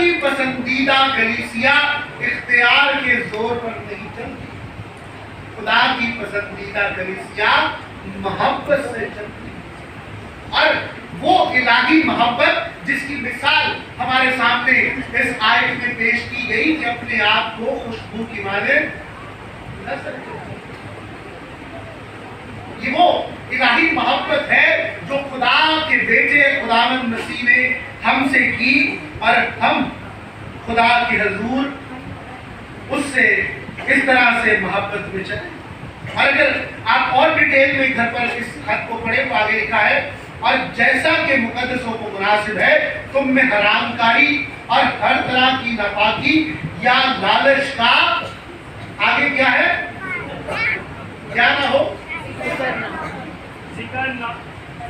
کی پسندیدہ کلیسیا اختیار کے زور پر نہیں چلتی، خدا کی پسندیدہ کلیسیا محبت سے چلتی، اور وہ الہی محبت جس کی مثال ہمارے سامنے اس آیت میں پیش کی گئی کہ اپنے آپ کو خوشبو کی مانند نہ سکتے، یہ وہ الہی محبت ہے جو خدا کے بیٹے خداوند مسیح نے ہم سے کی، اور ہم خدا کے حضور اس سے اس طرح سے محبت میں چلیں۔ اور اگر آپ اور ڈیٹیل میں گھر پر اس خط کو پڑھیں تو آگے لکھا ہے، اور جیسا کہ مقدسوں کو مناسب ہے تم میں حرام کاری اور ہر طرح کی ناپاکی یا لالچ کا آگے کیا ہے، کیا نہ ہو،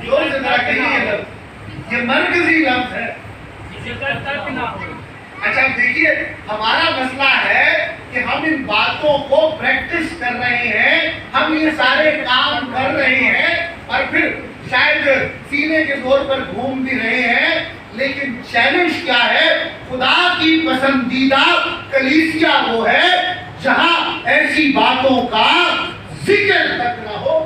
زور سے ذرا کہیے یہ لفظ، یہ مرکزی لفظ ہے، اچھا دیکھیے ہمارا مسئلہ ہے کہ ہم ان باتوں کو پریکٹس کر رہے ہیں، ہم یہ سارے کام کر رہے ہیں اور پھر شاید سینے کے زور پر گھوم بھی رہے ہیں، لیکن چیلنج کیا ہے؟ خدا کی پسندیدہ کلیسیا وہ ہے جہاں ایسی باتوں کا ذکر تک نہ ہو،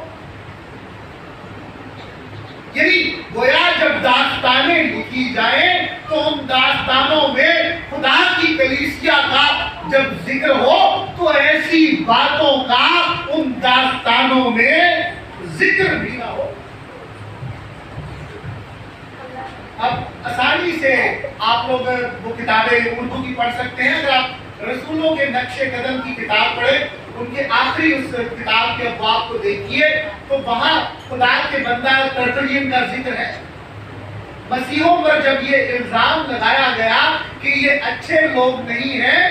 یعنی گویا جب داستانیں لکھی جائیں تو ان داستانوں میں خدا کی کلیسیا کا جب ذکر ہو تو ایسی باتوں کا ان داستانوں میں ذکر بھی نہ ہو۔ اب آسانی سے آپ لوگ وہ کتابیں اردو کی پڑھ سکتے ہیں، اگر آپ رسولوں کے نقش قدم کی کتاب پڑھیں، ان کے آخری اس کتاب کے ابواب کو دیکھیے تو وہاں خدا کے بندہ ترتلیم کا ذکر ہے۔ مسیحوں پر جب یہ الزام لگایا گیا کہ یہ اچھے لوگ نہیں ہیں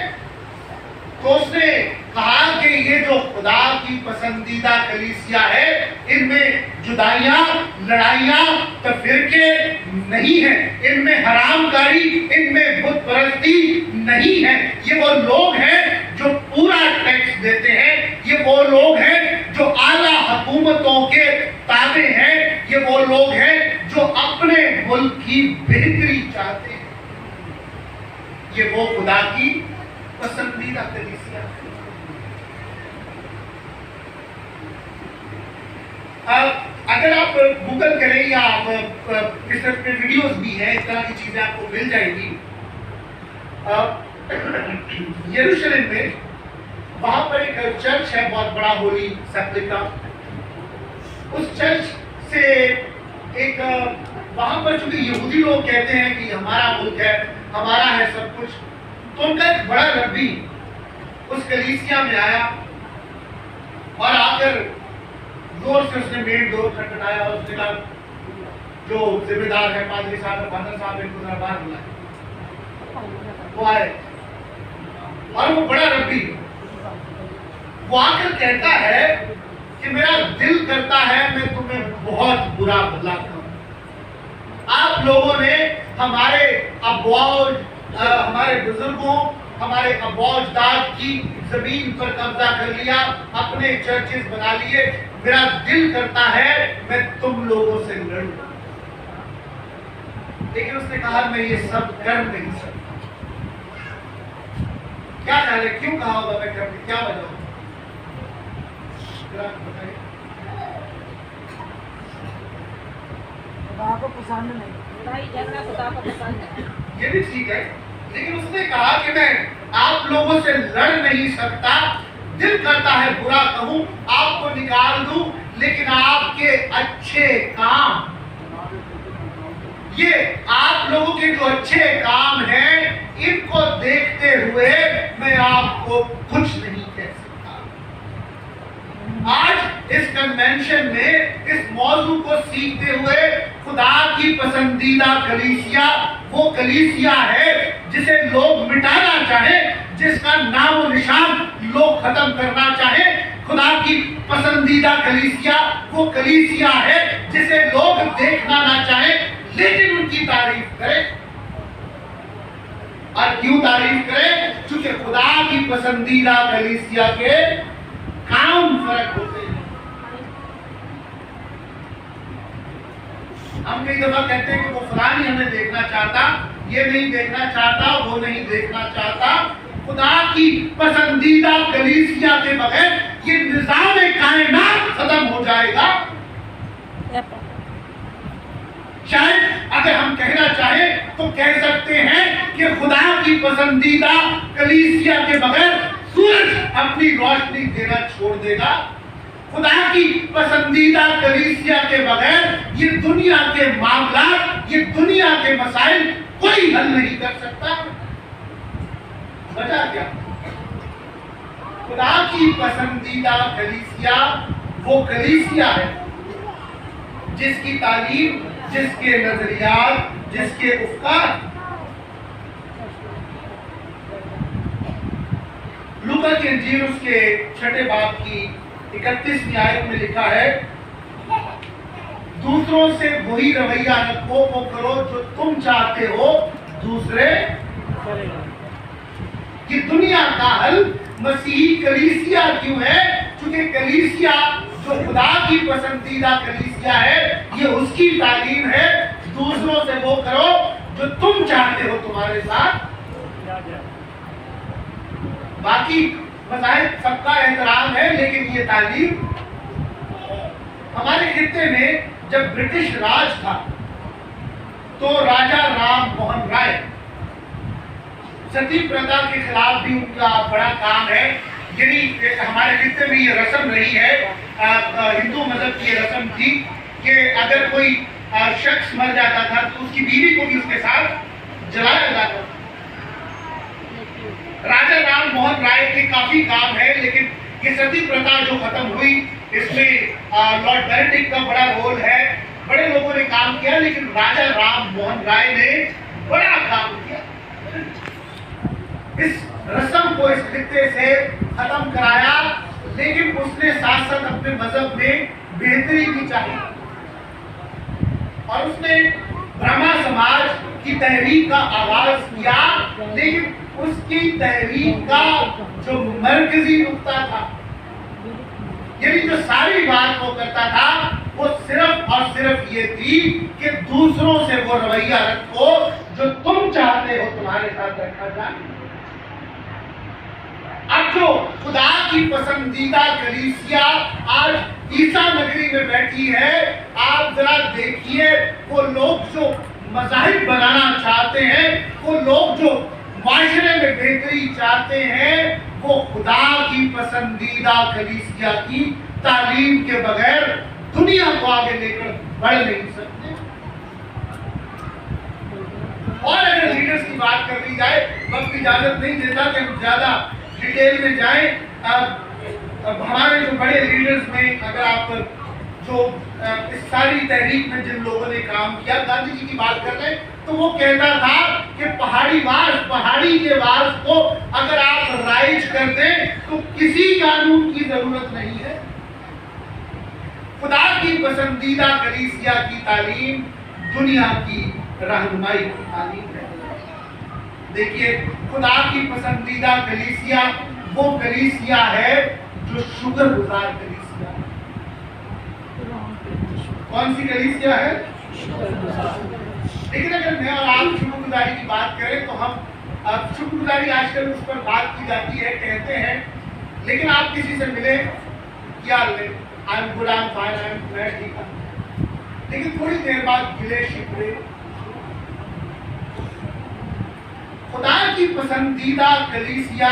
تو اس نے کہا کہ یہ جو خدا کی پسندیدہ کلیسیا ہے ان میں جدائیاں، لڑائیاں، تفرقے نہیں ہیں، ان میں حرام کاری، ان میں بت پرستی نہیں ہے، یہ وہ لوگ ہیں جو پورا ٹیکس دیتے ہیں، یہ وہ لوگ ہیں جو اعلیٰ حکومتوں کے تابع ہیں، یہ وہ لوگ ہیں جو اپنے ملک کی بہتری چاہتے ہیں، یہ وہ خدا کی پسندیدہ کلیسیا ہے۔ اگر آپ گوگل کریں یا آپ اس طرح کے ویڈیوز بھی ہیں، اس طرح کی چیزیں آپ کو مل جائیں گی، یروشلم میں وہاں پر ایک چرچ ہے بہت بڑا، ہولی سیپلک کا، اس چرچ سے ایک وہاں پر چونکہ یہودی لوگ کہتے ہیں کہ ہمارا ملک ہے، ہمارا ہے سب کچھ، تو ان کا ایک بڑا ربی اس کلیسیا میں آیا اور آ کر زور سے اس نے مین ڈور کھٹکھٹایا اور اس نے کہا جو ذمہ دار ہے پادری صاحب، فادر صاحب، ان کو ذرا باہر بلائیں۔ وہ آئے اور وہ بڑا ربی وہ آ کر کہتا ہے کہ میرا دل کرتا ہے میں تمہیں بہت برا بھلا کروں، آپ لوگوں نے ہمارے ابواج، ہمارے بزرگوں، ہمارے ابا اجداد کی زمین پر قبضہ کر لیا، اپنے چرچز بنا لیے، میرا دل کرتا ہے میں تم لوگوں سے لڑوں، لیکن اس نے کہا میں یہ سب کر نہیں سکتا۔ کیا خیال ہے کیوں کہا ہوگا میں کر نہیں، کیا وجہ ہوگا؟ خدا کو پسند نہیں، یہ بھی ٹھیک ہے، لیکن اس نے کہا کہ میں آپ لوگوں سے لڑ نہیں سکتا، دل کرتا ہے برا کہوں، آپ کو نکال دوں، لیکن آپ کے اچھے کام، یہ آپ لوگوں کے جو اچھے کام ہیں ان کو دیکھتے ہوئے میں آپ کو کچھ نہیں کہہ سکتا۔ آج اس کنونشن میں اس موضوع کو سیکھتے ہوئے خدا کی پسندیدہ کلیسیا وہ کلیسیا ہے جسے لوگ مٹانا چاہیں، جس کا نام و نشان لوگ ختم کرنا چاہیں۔ خدا کی پسندیدہ کلیسیا وہ کلیسیا ہے جسے لوگ دیکھنا نہ چاہیں لیکن ان کی تعریف کریں۔ اور کیوں تعریف کریں؟ چونکہ خدا کی پسندیدہ کلیسیا کے کام فرق ہوتے ہیں۔ ہم کئی دفعہ کہتے ہیں کہ وہ فلانی ہمیں دیکھنا چاہتا، یہ نہیں دیکھنا چاہتا، وہ نہیں دیکھنا چاہتا. خدا کی پسندیدہ کلیسیا کے بغیر یہ نظام کائنات ختم ہو جائے گا. شاید اگر ہم کہنا چاہیں تو کہہ سکتے ہیں کہ خدا کی پسندیدہ کلیسیا کے بغیر سورج اپنی روشنی دینا چھوڑ دے گا. خدا کی پسندیدہ کلیسیا کے بغیر یہ دنیا کے معاملات، یہ دنیا کے مسائل کوئی حل نہیں کر سکتا. وجہ کیا؟ خدا کی پسندیدہ کلیسیا وہ کلیسیا ہے جس کی تعلیم، جس کے نظریات، جس کے افکار. لوکا کی انجیل اس کے 6 باب کی 31ویں آیت میں لکھا ہے، دوسروں سے وہی رویہ رکھو، وہ کرو جو تم چاہتے ہو دوسرے. یہ دنیا کا حل مسیحی کلیسیا کیوں ہے؟ چونکہ کلیسیا جو خدا کی پسندیدہ کلیسیا ہے، یہ اس کی تعلیم ہے، دوسروں سے وہ کرو جو تم چاہتے ہو تمہارے ساتھ. باقی مذاہب سب کا احترام ہے، لیکن یہ تعلیم ہمارے خطے میں جب برٹش راج تھا تو راجا رام موہن رائے، ستی پرتا کے خلاف بھی ان کا بڑا کام ہے. یعنی ہمارے خطے میں یہ رسم رہی ہے، ہندو مذہب کی یہ رسم تھی کہ اگر کوئی شخص مر جاتا تھا تو اس کی بیوی کو بھی اس کے ساتھ جلایا جاتا تھا. راجا رام موہن رائے کے کافی کام ہے، لیکن یہ ستی پرتا جو ختم ہوئی اس میں لارڈ بیرنٹک کا بڑا رول ہے. بڑے لوگوں نے کام کیا، لیکن راجا رام موہن رائے نے بڑا کام کیا. اس رسم کو اس خطے سے ختم کرایا، لیکن اس نے ساتھ ساتھ اپنے مذہب میں بہتری کی چاہی اور اس نے برہما سماج کی تحریک کا آغاز کیا. لیکن اس کی تحریک کا جو مرکزی نقطہ تھا، یعنی جو ساری بات وہ کرتا تھا، وہ صرف اور صرف یہ تھی کہ دوسروں سے وہ رویہ رکھو جو تم چاہتے ہو تمہارے ساتھ رکھا جائے. اب جو خدا کی پسندیدہ کلیسیا آج عیسیٰ نگری میں بیٹھی ہے، آپ ذرا دیکھیے وہ لوگ جو مذاہب بنانا چاہتے ہیں، وہ لوگ جو معاشرے میں بہتری چاہتے ہیں، وہ خدا کی پسندیدہ کلیسیا کی تعلیم کے بغیر دنیا کو آگے لے کر بڑھ نہیں سکتے. اور اگر لیڈرز کی بات کر لی جائے، وقت اجازت نہیں دیتا کہ ہم زیادہ ڈیٹیل میں جائیں. اب ہمارے جو بڑے لیڈرز میں اگر آپ جو اس ساری تحریک میں جن لوگوں نے کام کیا، گاندھی جی کی بات کر لیں تو وہ کہتا تھا کہ پہاڑی کے واس کو اگر آپ رائج کر دیں تو کسی قانون کی ضرورت نہیں ہے. خدا کی پسندیدہ کلیسیا کی تعلیم دنیا کی رہنمائی کی تعلیم ہے. دیکھیے خدا کی پسندیدہ کلیسیا وہ کلیسیا ہے جو شکر گزار کلیسیا ہے. کون سی کلیسیا ہے؟ لیکن اگر میں اور آپ شکر گزاری کی بات کریں تو ہم شکر گزاری آج کل اس پر بات کی جاتی ہے، کہتے ہیں، لیکن آپ کسی سے ملے کیا لیں، I'm good, I'm fine, I'm glad, ٹھیک ہے، لیکن تھوڑی دیر بعد گلے شکوے. خدا کی پسندیدہ کلیسیا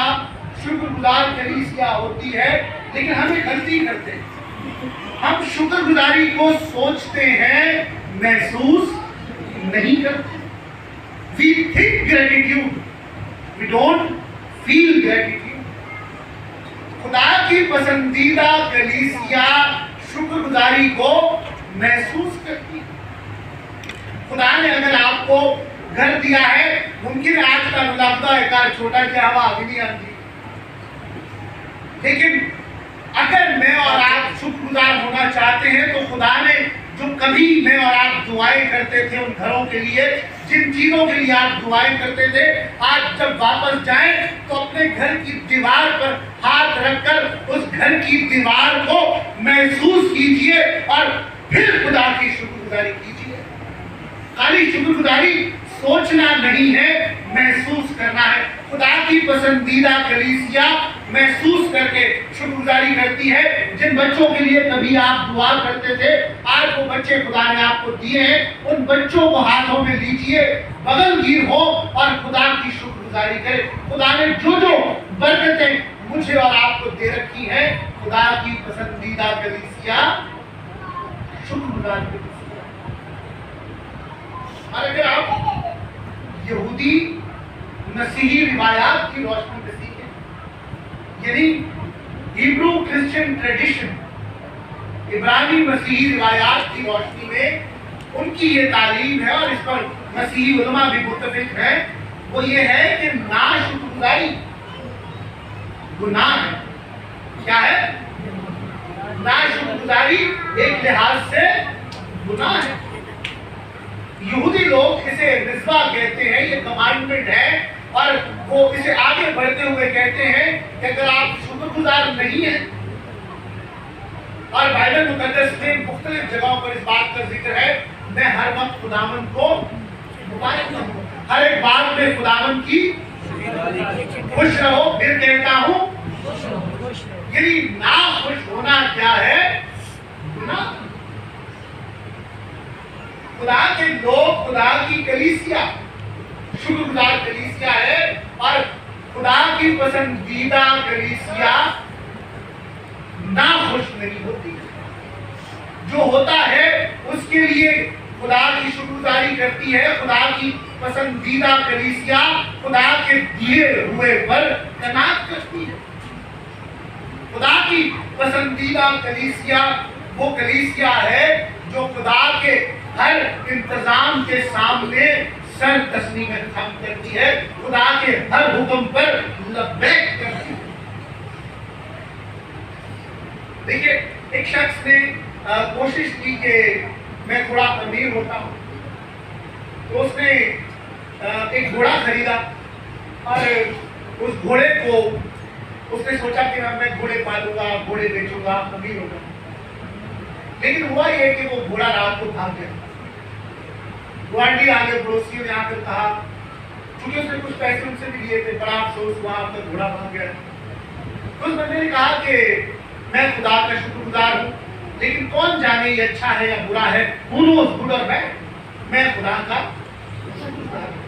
شکر گزار کلیسیا ہوتی ہے، لیکن ہم ایک غلطی کرتے ہیں. ہم شکر گزاری کو سوچتے ہیں، محسوس نہیں کرتے. We think gratitude, we don't feel gratitude. خدا کی پسندیدہ کلیسیا شکر گزاری کو محسوس کرتی ہے. خدا نے اگر آپ کو گھر دیا ہے، ممکن ہے آج کا ملاقہ ایک چھوٹا کیا ہوا ابھی نہیں آتی، لیکن اگر میں اور آپ شکر گزار ہونا چاہتے ہیں تو خدا نے جو کبھی میں اور آپ دعائیں کرتے تھے ان گھروں کے لیے، جن چیزوں کے لیے آپ دعائیں کرتے تھے، آج جب واپس جائیں تو اپنے گھر کی دیوار پر ہاتھ رکھ کر اس گھر کی دیوار کو محسوس کیجئے اور پھر خدا کی شکر گزاری کیجئے. خالی شکر گزاری سوچنا نہیں ہے، محسوس کرنا ہے۔ خدا کی پسندیدہ کلیسیا محسوس کر کے شکر گزاری کرتی ہے۔ جن بچوں کے لیے کبھی آپ دعا کرتے تھے، آج وہ بچے خدا نے آپ کو دیے ہیں، ان بچوں کو ہاتھوں میں لیجئے، بغل گیر ہو اور خدا کی شکر گزاری کرے۔ خدا نے جو جو برکتیں مجھے اور آپ کو دے رکھی ہیں، خدا کی پسندیدہ کلیسیا شکر گزار کرے۔ اور اگر آپ یہودی مسیحی روایات کی روشنی میں سیکھیں، یعنی ہیبرو کرسچن ٹریڈیشن، عبرانی مسیحی روایات کی روشنی میں ان کی یہ تعلیم ہے، اور اس پر مسیحی علماء بھی متفق ہیں، وہ یہ ہے کہ ناشکر گزاری گناہ ہے۔ کیا ہے؟ ناشکر گزاری ایک لحاظ سے گناہ ہے۔ یہودی لوگ اسے رضوا کہتے ہیں، یہ کمانڈمنٹ ہے، اور وہ اسے آگے بڑھتے ہوئے کہتے ہیں کہ اگر آپ شکر گزار نہیں ہیں، اور بائبل مقدس میں مختلف جگہوں پر اس بات کا ذکر ہے، میں ہر وقت خداوند کو مبارک کروں، ہر ایک بات میں خداوند کی خوش رہو، پھر کہتا ہوں یعنی نا خوش ہونا کیا ہے؟ گناہ۔ خدا کے لوگ، خدا کی کلیسیا شکر گزار کلیسیا ہے، اور خدا کی پسندیدہ کلیسیا ناخوش نہیں ہوتی۔ جو ہوتا ہے اس کے لیے خدا کی شکر گزاری کرتی ہے۔ خدا کی پسندیدہ کلیسیا خدا کے دیے ہوئے پر قناعت کرتی ہے۔ خدا کی پسندیدہ کلیسیا وہ کلیسیا ہے جو خدا کے ہر انتظام کے سامنے سر تسلیم خم کرتی ہے، خدا کے ہر حکم پر لبیک کرتی ہے۔ دیکھیے، ایک شخص نے کوشش کی کہ میں تھوڑا امیر ہوتا ہوں، تو اس نے ایک گھوڑا خریدا، اور اس گھوڑے کو اس نے سوچا کہ میں گھوڑے پالوں گا، گھوڑے بیچوں گا، امیر ہوگا۔ لیکن ہوا یہ کہ وہ گھوڑا رات کو بھاگ گیا۔ گوانڈی آگے پڑوسیوں نے آ کر کہا، چونکہ اس نے کچھ پیسے ان سے بھی لیے تھے، بڑا افسوس ہوا، آپ کا گھوڑا بھاگ گیا۔ تو اس بندے نے کہا کہ میں خدا کا شکر گزار ہوں، لیکن کون جانے یہ اچھا ہے یا برا ہے، who knows good or bad، میں خدا کا شکر گزار ہوں۔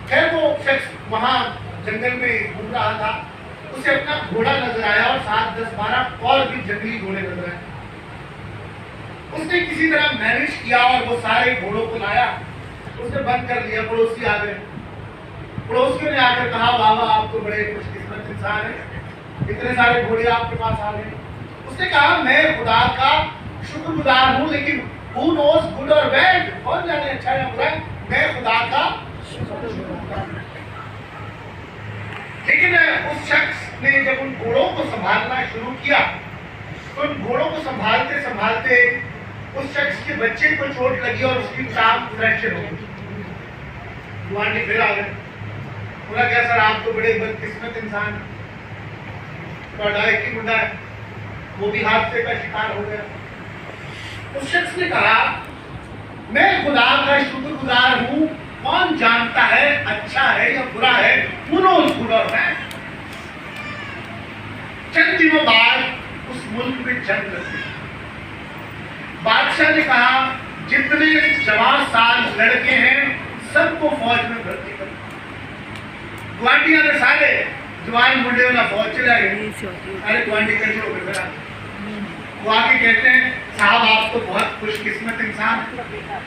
خیر وہ شخص وہاں جنگل میں گھوم رہا تھا، اسے اپنا گھوڑا نظر آیا، اور 7 10 12 اور بھی جنگلی گھوڑے نظر آئے۔ اس نے کسی طرح مینج کیا اور وہ سارے گھوڑوں کو لایا، اس نے بند کر لیا۔ پڑوسی آ گئے، پڑوسیوں نے آ کر کہا، بابا آپ تو بڑے خوش قسمت انسان ہیں، اتنے سارے گھوڑے آپ کے پاس آ گئے۔ اس نے کہا، میں خدا کا شکر گزار ہوں، لیکن who knows good or bad، کون جانے اچھا یا برا، میں خدا کا شکر گزار ہوں۔ لیکن اس شخص نے جب ان گھوڑوں کو سنبھالنا شروع کیا، تو ان گھوڑوں کو سنبھالتے سنبھالتے اس شخص کے بچے کو چوٹ لگی اور اس کی ٹانگ فریکچر ہو گئی۔ گوانڈی پھر آ گئے، انہوں نے کہا، سر آپ تو بڑے بدقسمت انسان ہیں، ٹوڈا ایک ہی منڈا ہے، وہ بھی حادثے کا شکار ہو گیا۔ اس شخص نے کہا، میں خدا کا شکر گزار ہوں، کون جانتا ہے اچھا ہے یا برا ہے، انہوں گڈ اور بیڈ۔ چند دنوں بعد اس ملک میں جنگ لگی۔ بادشاہ نے کہا، جتنے جوان سال لڑکے ہیں سب کو فوج میں بھرتی کرو۔ گوانڈیاں نے سارے جوان منڈے والا فوج چلا گئے، سارے گوانڈی کٹھے ہو کر کھڑا۔ وہ آ کے کہتے ہیں، صاحب آپ تو بہت خوش قسمت انسان ہیں،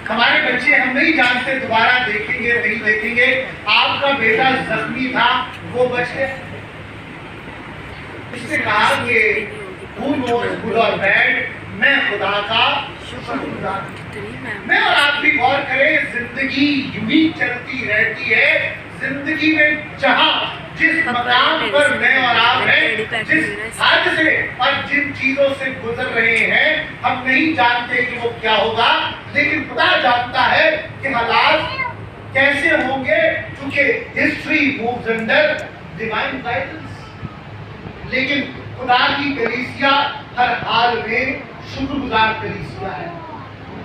ہمارے بچے ہم نہیں جانتے دوبارہ دیکھیں گے نہیں دیکھیں گے، آپ کا بیٹا زخمی تھا وہ بچ گیا۔ اس نے کہا کہ who knows good or bad، میں خدا کا شکر گزار ہوں۔ میں اور آپ بھی غور کریں، زندگی یوں ہی چلتی رہتی ہے۔ زندگی میں جہاں جس مقام پر میں اور آپ ہیں، جس حادثے اور جن چیزوں سے گزر رہے ہیں، ہم نہیں جانتے کہ وہ کیا ہوگا، لیکن خدا جانتا ہے کہ حالات کیسے ہوں گے، کیونکہ history moves under divine guidance. لیکن خدا کی کلیسیا ہر حال میں شکر گزار کلیسیا ہے۔